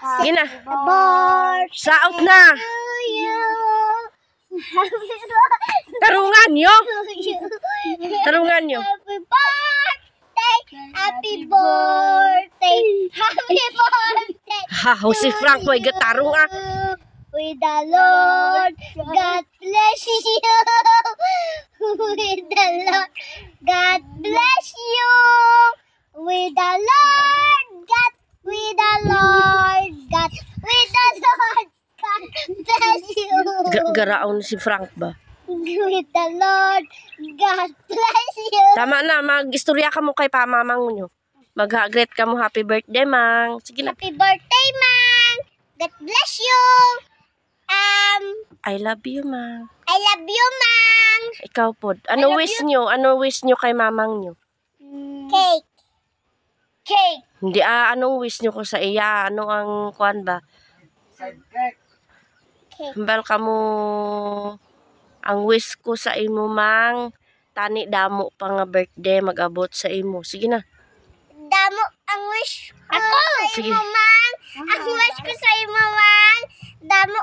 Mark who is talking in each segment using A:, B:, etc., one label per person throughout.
A: Sige na.
B: Birthday
A: Saot na.
B: to you.
A: Tarungan nyo.
B: To you.
A: Tarungan nyo.
B: Happy birthday. Happy birthday. Happy birthday.
A: Ha, si Frank may gatarong ah.
B: With the Lord, God bless you. With the Lord, God bless you. With the Lord, God, with the Lord, God, with the Lord, God bless you.
A: Garaon si Frank ba?
B: With the Lord, God bless you.
A: Tama na, mag-istorya ka mo kay pamamang nyo. Mag-greet ka mo, happy birthday, mang. Sige na.
B: Happy birthday, Mang. God bless you.
A: I love you, mang.
B: I love you, Mang.
A: Ikaw po. Ano
B: love
A: wish nyo? Ano wish nyo kay mamang nyo?
B: Cake. Cake.
A: Hindi anong wish nyo ko sa iya? Ano ang kuan ba?
B: Cake.
A: Hambal ka mo, ang wish ko sa imo, mang, tani damo pa nga birthday mag-abot sa imo. Sige na.
B: Damo ang wish ko sa
A: Sige.
B: imo, Mang. Ang wish ko sa imo, Mang. Damo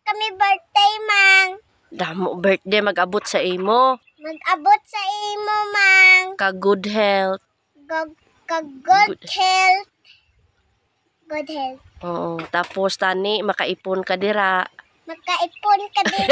B: kami birthday, Mang.
A: Damo birthday mag-abot sa imo.
B: Mag-abot sa imo, Mang.
A: Ka good health.
B: Good health. Good health.
A: Oo. Tapos tani makaipon ka dira.
B: Makaipon ka din.